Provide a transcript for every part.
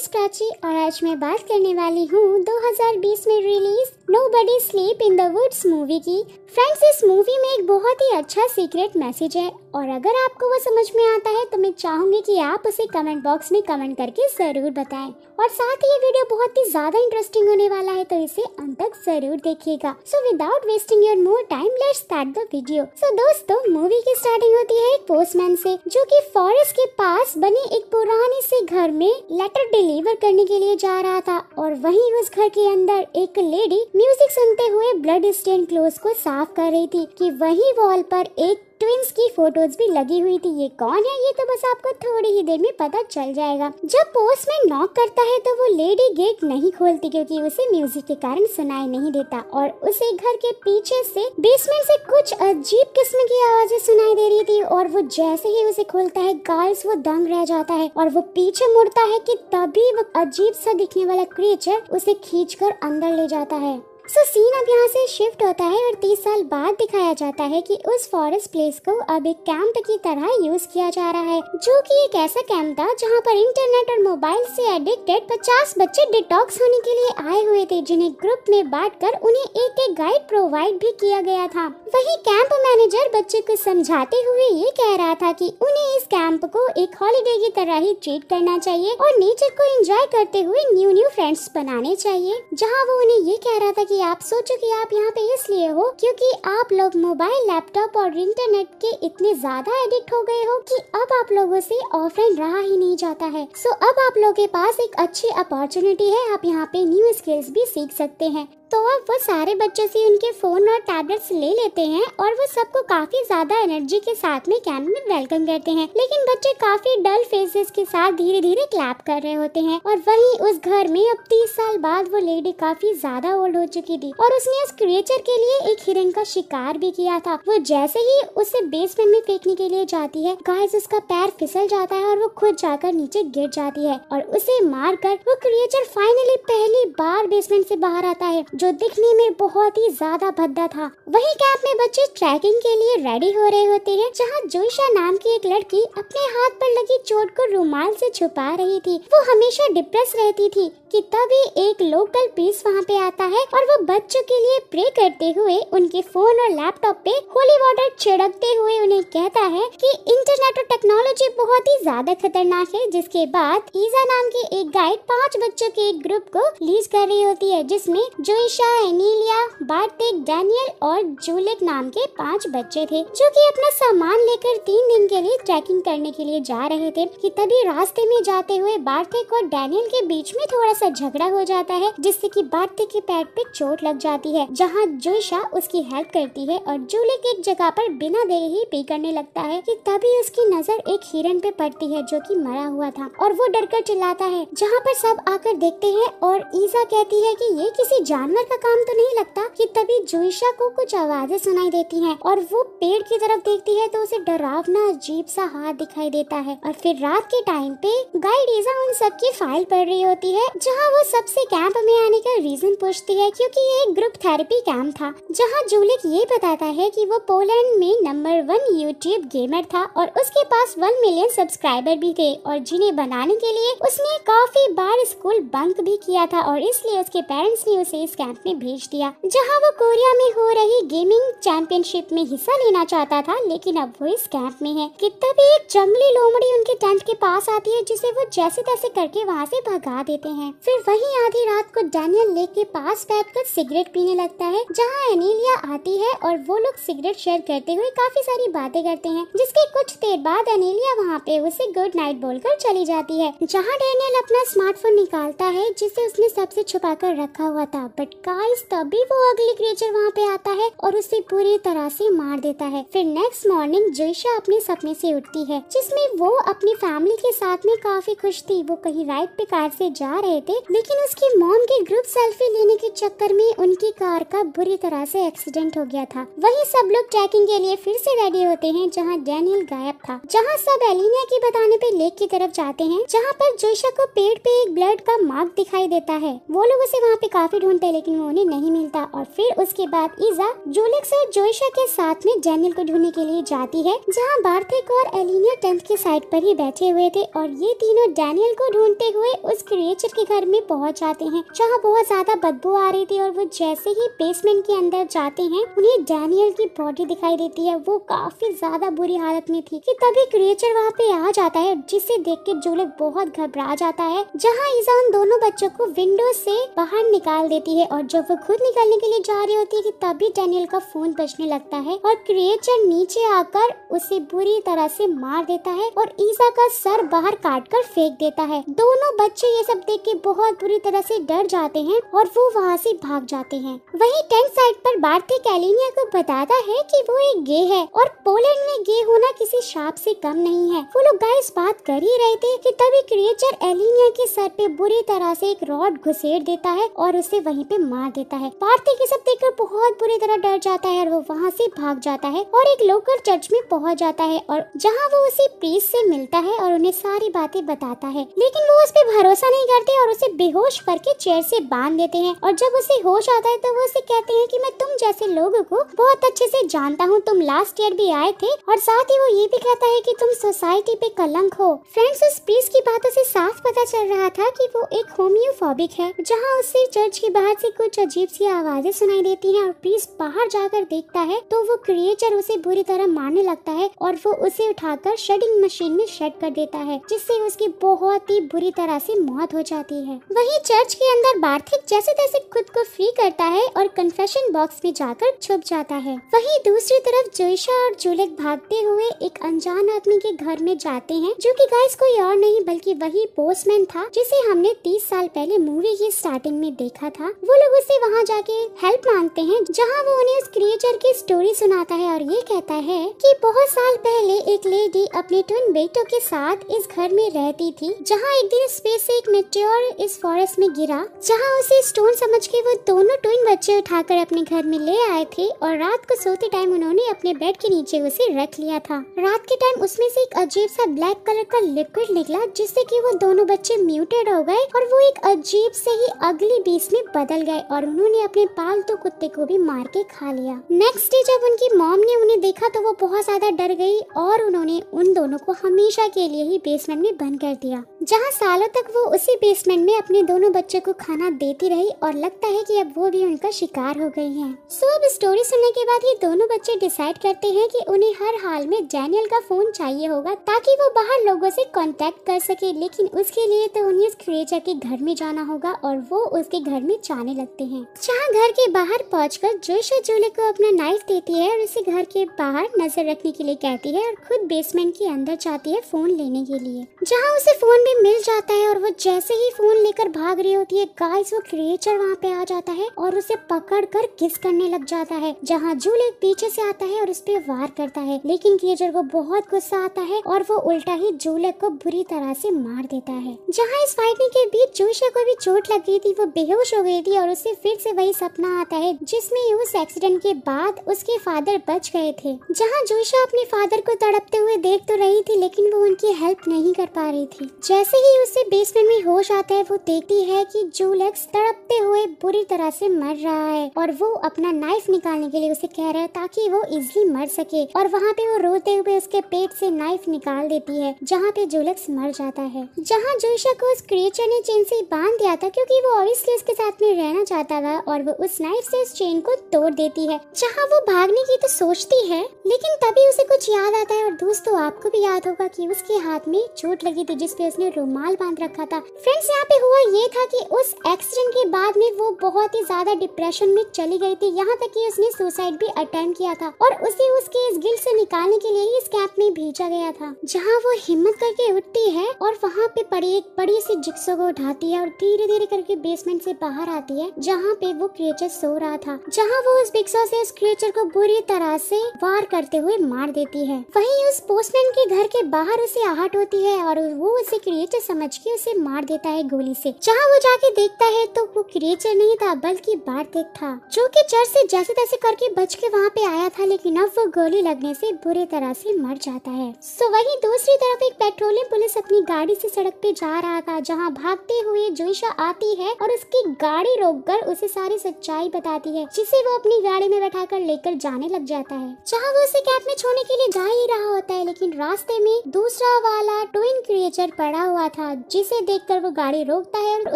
Is Prachi और आज मैं बात करने वाली हूँ 2020 में release nobody sleep in the woods movie की। फ्रेंड्स, इस मूवी में एक बहुत ही अच्छा सीक्रेट मैसेज है और अगर आपको वो समझ में आता है तो मैं चाहूंगी कि आप उसे कमेंट बॉक्स में कमेंट करके जरूर बताएं। और साथ ही ये वीडियो बहुत ही ज्यादा इंटरेस्टिंग होने वाला है तो इसे अंत तक जरूर देखिएगा। So without wasting your more time let's start the video. So दोस्तों, मूवी की स्टार्टिंग होती है एक पोस्टमैन से जो कि फॉरेस्ट के पास बने एक पुराने से घर में लेटर डिलीवर करने के लिए जा रहा था और वहीं उस घर के अंदर एक लेडी म्यूजिक सुनते हुए ब्लड स्टेन क्लोथ को साफ कर रही थी कि वहीं वॉल पर एक ट्विंस की फोटोज भी लगी हुई थी। ये कौन है ये तो बस आपको थोड़ी ही देर में पता चल जाएगा। जब पोस्टमैन नॉक करता है तो वो लेडी गेट नहीं खोलती क्योंकि उसे म्यूजिक के कारण सुनाई नहीं देता और उसे घर के पीछे से बेसमेंट से कुछ अजीब किस्म की आवाजें सुनाई दे रही थी और वो जैसे ही उसे खोलता है गाइस वो दंग रह जाता है और वो पीछे मुड़ता है कि तभी वो अजीब सा दिखने वाला क्रिएचर उसे खींचकर अंदर ले जाता है। सो सीन अब यहाँ से शिफ्ट होता है और 30 साल बाद दिखाया जाता है कि उस फॉरेस्ट प्लेस को अब एक कैंप की तरह यूज किया जा रहा है, जो कि एक ऐसा कैंप था जहाँ पर इंटरनेट और मोबाइल से एडिक्टेड 50 बच्चे डिटॉक्स होने के लिए आए हुए थे, जिन्हें ग्रुप में बांटकर उन्हें एक एक गाइड प्रोवाइड भी किया गया था। वही कैंप मैनेजर बच्चे को समझाते हुए ये कह रहा था कि उन्हें इस कैंप को एक हॉलिडे की तरह ही ट्रीट करना चाहिए और नेचर को एंजॉय करते हुए न्यू फ्रेंड्स बनाने चाहिए। जहाँ वो उन्हें ये कह रहा था कि आप सोचो कि आप यहाँ पे इसलिए हो क्योंकि आप लोग मोबाइल, लैपटॉप और इंटरनेट के इतने ज्यादा एडिक्ट हो गए हो कि अब आप लोगों से ऑफलाइन रहा ही नहीं जाता है। सो अब आप लोगों के पास एक अच्छी अपॉर्चुनिटी है, आप यहाँ पे न्यू स्किल्स भी सीख सकते हैं। तो अब वो सारे बच्चों से उनके फोन और टैबलेट्स ले लेते हैं और वो सबको काफी ज्यादा एनर्जी के साथ में कैंप में वेलकम करते हैं, लेकिन बच्चे काफी डल फेसेस के साथ धीरे धीरे क्लैप कर रहे होते हैं। और वहीं उस घर में अब 30 साल बाद वो लेडी काफी ज्यादा ओल्ड हो चुकी थी और उसने उस क्रिएचर के लिए एक हिरन का शिकार भी किया था। वो जैसे ही उसे बेसमेंट में फेंकने के लिए जाती है गाइस उसका पैर फिसल जाता है और वो खुद जाकर नीचे गिर जाती है और उसे मारकर वो क्रिएचर फाइनली पहली बार बेसमेंट से बाहर आता है, जो दिखने में बहुत ही ज्यादा भद्दा था। वहीं कैंप में बच्चे ट्रैकिंग के लिए रेडी हो रहे होते हैं, जहां जोइशा नाम की एक लड़की अपने हाथ पर लगी चोट को रुमाल से छुपा रही थी। वो हमेशा डिप्रेस रहती थी कि तभी एक लोकल पीस वहां पे आता है और वो बच्चों के लिए प्रे करते हुए उनके फोन और लैपटॉप पे होली वाटर छिड़कते हुए उन्हें कहता है कि इंटरनेट और टेक्नोलॉजी बहुत ही ज्यादा खतरनाक है। जिसके बाद ईजा नाम की एक गाइड 5 बच्चों के एक ग्रुप को लीड कर रही होती है, जिसमें जोइशा, एनीलिया, बार्टिक, डैनियल और जूलिक नाम के 5 बच्चे थे, जो कि अपना सामान लेकर 3 दिन के लिए ट्रैकिंग करने के लिए जा रहे थे कि तभी रास्ते में जाते हुए बार्टिक और डैनियल के बीच में थोड़ा सा झगड़ा हो जाता है, जिससे कि बार्टिक के पैर पे चोट लग जाती है, जहां जोइशा उसकी हेल्प करती है और जूलिक एक जगह पर बिना देरी ही पी करने लगता है कि तभी उसकी नजर एक हिरन पे पड़ती है जो कि मरा हुआ था और वो डरकर चिल्लाता है, जहाँ पर सब आकर देखते हैं और ईजा कहती है कि ये किसी जानवर का काम तो नहीं लगता कि तभी जोइशा को कुछ आवाजें सुनाई देती हैं और वो पेड़ की तरफ देखती है तो उसे डरावना अजीब सा हाथ दिखाई देता है। और फिर रात के टाइम पे गाइड ईजा उन सबकी फाइल पढ़ रही होती है, जहाँ वो सबसे कैंप में आने का रीजन पूछती है क्योंकि ये एक ग्रुप थेरेपी कैंप था, जहाँ जूलिक ये बताता है कि वो पोलैंड में नंबर 1 यूट्यूब गेमर था और उसके पास 1 मिलियन सब्सक्राइबर भी थे और जिन्हें बनाने के लिए उसने काफी बार स्कूल बंक भी किया था और इसलिए उसके पेरेंट्स ने उसे इस कैंप में भेज दिया, जहां वो कोरिया में हो रही गेमिंग चैंपियनशिप में हिस्सा लेना चाहता था, लेकिन अब वो इस कैंप में है कि तभी एक जंगली लोमड़ी उनके टेंट के पास आती है, जिसे वो जैसे तैसे करके वहां से भगा देते हैं। फिर वहीं आधी रात को डैनियल लेक के पास बैठकर सिगरेट पीने लगता है, जहां एनीलिया आती है और वो लोग सिगरेट शेयर करते हुए काफी सारी बातें करते हैं, जिसके कुछ देर बाद एनीलिया वहाँ पे उसे गुड नाइट बोलकर चली जाती है। जहाँ डैनियल अपना स्मार्टफोन निकालता है जिसे उसने सबसे छुपा कर रखा हुआ था, बट गाइस तभी वो अगली क्रिएचर वहाँ पे आता है और उसे पूरी तरह से मार देता है। फिर नेक्स्ट मॉर्निंग जोइशा अपने सपने से उठती है, जिसमें वो अपनी फैमिली के साथ में काफी खुश थी। वो कहीं राइड पे कार से जा रहे थे, लेकिन उसकी मॉम के ग्रुप सेल्फी लेने के चक्कर में उनकी कार का बुरी तरह से एक्सीडेंट हो गया था। वहीं सब लोग ट्रैकिंग के लिए फिर से रेडी होते हैं, जहाँ डैनियल गायब था। जहाँ सब एलिना के बताने पे लेक की तरफ जाते हैं, जहाँ पर जोइशा को पेड़ पे एक ब्लड का मार्क दिखाई देता है। वो लोग उसे वहाँ पे काफी ढूंढते हैं, लेकिन वो उन्हें नहीं मिलता। और फिर उसके बाद ईजा जूलिक और जोइशा के साथ में डैनियल को ढूंढने के लिए जाती है, जहाँ बार्थिक और एलिना टेंट के साइड पर ही बैठे हुए थे और ये तीनों डैनियल को ढूंढते हुए उस क्रिएचर के घर में पहुंच जाते हैं, जहां बहुत ज्यादा बदबू आ रही थी। और वो जैसे ही बेसमेंट के अंदर जाते हैं, उन्हें डैनियल की बॉडी दिखाई देती है। वो काफी ज्यादा बुरी हालत में थी कि तभी क्रिएचर वहाँ पे आ जाता है, जिसे देख के जुलिक बहुत घबरा जाता है। जहाँ ईसा उन दोनों बच्चों को विंडो से बाहर निकाल देती है, और जब वो खुद निकलने के लिए जा रही होती है कि तभी डैनियल का फोन बजने लगता है और क्रिएचर नीचे आकर उसे बुरी तरह से मार देता है और ईसा का सर बाहर काट कर फेंक देता है। दोनों बच्चे ये सब देख के बहुत बुरी तरह से डर जाते हैं और वो वहाँ से भाग जाते हैं। वहीं टेंट साइड पर बार्थिक एलिनिया को बताता है कि वो एक गे है और पोलैंड में गे होना किसी श्राप से कम नहीं है। वो लोग गाइस बात कर ही रहे थे कि तभी क्रिएचर एलिनिया के सर पे बुरी तरह से एक रॉड घुसेड़ देता है और उसे वहीं पे मार देता है। बार्थिक ये सब देखकर बहुत बुरी तरह डर जाता है और वो वहाँ से भाग जाता है और एक लोकल चर्च में पहुँच जाता है, और जहाँ वो उसी प्रीस्ट से मिलता है और उन्हें सारी बातें बताता है। लेकिन वो उस पे भरोसा नहीं करते और उसे बेहोश करके चेयर से बांध देते हैं। और जब उसे होश आता है तो वो उसे कहते हैं कि मैं तुम जैसे लोगों को बहुत अच्छे से जानता हूँ, तुम लास्ट ईयर भी आए थे। और साथ ही वो ये भी कहता है कि तुम सोसाइटी पे कलंक हो। फ्रेंड्स, उस प्रीस्ट की बातों से साफ पता चल रहा था कि वो एक होम्योफोबिक है। जहाँ उसे चर्च के बाहर से कुछ अजीब सी आवाजें सुनाई देती हैं और प्रीस्ट बाहर जाकर देखता है तो वो क्रिएचर उसे बुरी तरह मारने लगता है और वो उसे उठाकर शेडिंग मशीन में शेड कर देता है, जिससे उसकी बहुत ही बुरी तरह से मौत हो जाती है। वहीं चर्च के अंदर बार्थिक जैसे तैसे खुद को फ्री करता है और कन्फेशन बॉक्स में जाकर छुप जाता है। वहीं दूसरी तरफ जोइशा और जुलिक भागते हुए एक अनजान आदमी के घर में जाते हैं, जो कि गाइस कोई और नहीं बल्कि वही पोस्टमैन था जिसे हमने 30 साल पहले मूवी की स्टार्टिंग में देखा था। वो लोग उससे वहाँ जाके हेल्प मांगते हैं, जहाँ वो उन्हें उस क्रिएचर की स्टोरी सुनाता है और ये कहता है कि बहुत साल पहले एक लेडी अपने ट्विन बेटों के साथ इस घर में रहती थी, जहाँ एक दिन स्पेस से एक मेटेओर इस फॉरेस्ट में गिरा, जहाँ उसे स्टोन समझ के वो दोनों ट्विन बच्चे उठाकर अपने घर में ले आए थे और रात को सोते टाइम उन्होंने अपने बेड के नीचे उसे रख लिया था। रात के टाइम उसमें से एक अजीब सा ब्लैक कलर का लिक्विड निकला, जिससे कि वो दोनों बच्चे म्यूटेड हो गए और वो एक अजीब से ही अगली बीस्ट में बदल गए और उन्होंने अपने पालतू कुत्ते को भी मार के खा लिया। नेक्स्ट डे जब उनकी मॉम ने उन्हें देखा तो वो बहुत ज्यादा डर गई और उन्होंने उन दोनों को हमेशा के लिए ही बेसमेंट में बंद कर दिया, जहाँ सालों तक वो उसी बेसमेंट में अपने दोनों बच्चों को खाना देती रही और लगता है कि अब वो भी उनका शिकार हो गई हैं। सो अब स्टोरी सुनने के बाद ये दोनों बच्चे डिसाइड करते हैं कि उन्हें हर हाल में डैनियल का फोन चाहिए होगा ताकि वो बाहर लोगों से कांटेक्ट कर सके, लेकिन उसके लिए तो उन्हें उस क्रिएचर के घर में जाना होगा और वो उसके घर में जाने लगते हैं। जहाँ घर के बाहर पहुंचकर जोइशा जुलिक को अपना नाइफ देती है और उसे घर के बाहर नजर रखने के लिए कहती है और खुद बेसमेंट के अंदर जाती है फोन लेने के लिए, जहाँ उसे फोन भी मिल जाता है और वो जैसे ही फोन लेकर भाग रही होती है गाइस, वो क्रिएचर वहाँ पे आ जाता है और उसे पकड़ कर किस करने लग जाता है, जहाँ जुलिक पीछे से आता है और उस पे वार करता है। लेकिन क्रिएचर को बहुत गुस्सा आता है और वो उल्टा ही जुलिक को बुरी तरह से मार देता है। जहाँ इस फाइटिंग के बीच जोइशा को भी चोट लग गई थी, वो बेहोश हो गई थी और उसे फिर से वही सपना आता है जिसमें उस एक्सीडेंट के बाद उसके फादर बच गए थे। जहाँ जोइशा अपने फादर को तड़पते हुए देख तो रही थी, लेकिन वो उनकी हेल्प नहीं कर पा रही थी। जैसे ही उसे बेसमेंट में होश आता है, वो देखती है कि जुलिक तड़पते हुए बुरी तरह से मर रहा है और वो अपना नाइफ निकालने के लिए उसे कह रहा है ताकि वो इजीली मर सके, और वहाँ पे वो रोते हुए उसके पेट से नाइफ निकाल देती है, जहाँ पे जुलिक मर जाता है। जहाँ जोइशा को उस क्रिएचर ने चेन से बांध दिया था क्योंकि वो ऑब्वियसली उसके साथ में रहना चाहता था, और वो उस नाइफ से उस चेन को तोड़ देती है। जहाँ वो भागने की तो सोचती है, लेकिन तभी उसे कुछ याद आता है। और दोस्तों, आपको भी याद होगा कि उसके हाथ में चोट लगी थी जिसपे उसने रुमाल बांध रखा था। फ्रेंड्स, यहाँ पे हुआ ये था कि उस एक्सीडेंट के बाद में वो बहुत ही ज्यादा डिप्रेशन में चली गई थी, यहाँ तक कि उसने सुसाइड भी अटेम्प्ट किया था और उसे उसके इस गिल्ट से निकालने के लिए इस कैंप में भेजा गया था। जहाँ वो हिम्मत करके उठती है और वहाँ पे पड़ी एक बड़ी सी जिक्सो को उठाती है और धीरे धीरे करके बेसमेंट से बाहर आती है, जहाँ पे वो क्रिएचर सो रहा था। जहाँ वो उस जिक्सो से उस क्रिएचर को बुरी तरह से वार करते हुए मार देती है। वहीं उस पोस्टमैन के घर के बाहर उसे आहट होती है और वो उसे क्रिएचर समझ के उसे मार देता है गोली से। जहाँ वो जाके देखता है तो वो क्रिएचर नहीं था बल्कि बार्थिक था, जो कि चर्च से जैसे तैसे करके बच के वहाँ पे आया था, लेकिन अब वो गोली लगने से बुरी तरह से मर जाता है। सो वहीं दूसरी तरफ एक पेट्रोलियम पुलिस अपनी गाड़ी से सड़क पे जा रहा था, जहाँ भागते हुए जोइशा आती है और उसकी गाड़ी रोककर उसे सारी सच्चाई बताती है, जिसे वो अपनी गाड़ी में बैठाकर लेकर जाने लग जाता है। जहाँ वो उसे कैंप में छोड़ने के लिए जा ही रहा होता है, लेकिन रास्ते में दूसरा वाला ट्विन क्रिएचर पड़ा हुआ था, जिसे देख देखकर वो गाड़ी रोकता है और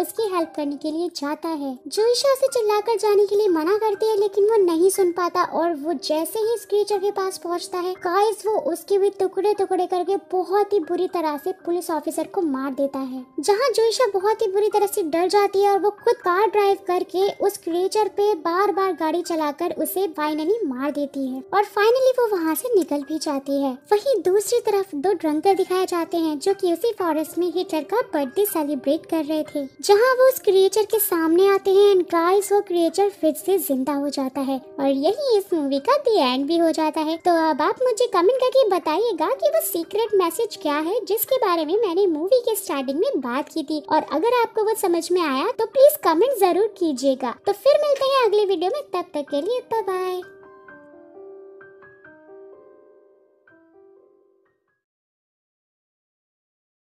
उसकी हेल्प करने के लिए जाता है। जोइशा उसे चिल्लाकर जाने के लिए मना करती है, लेकिन वो नहीं सुन पाता और वो जैसे ही इस क्रीचर के पास पहुंचता है, गाइस वो उसके भी टुकड़े टुकड़े करके बहुत ही बुरी तरह से पुलिस ऑफिसर को मार देता है। जहाँ जोइशा बहुत ही बुरी तरह से डर जाती है और वो खुद कार ड्राइव करके उस क्रीचर पे बार बार गाड़ी चलाकर उसे फाइनली मार देती है और फाइनली वो वहाँ से निकल भी जाती है। वहीं दूसरी तरफ दो ड्रंकर दिखाए जाते हैं जो कि उसी फॉरेस्ट में हिटलर का बर्थडे सेलिब्रेट कर रहे थे, जहाँ वो उस क्रिएचर के सामने आते हैं एंड गाइस वो क्रिएचर फिर से जिंदा हो जाता है और यही इस मूवी का दी एंड भी हो जाता है। तो अब आप मुझे कमेंट करके बताइएगा कि वो सीक्रेट मैसेज क्या है जिसके बारे में मैंने मूवी के स्टार्टिंग में बात की थी, और अगर आपको वो समझ में आया तो प्लीज कमेंट जरूर कीजिएगा। तो फिर मिलते हैं अगले वीडियो में, तब तक के लिए बाय बाय।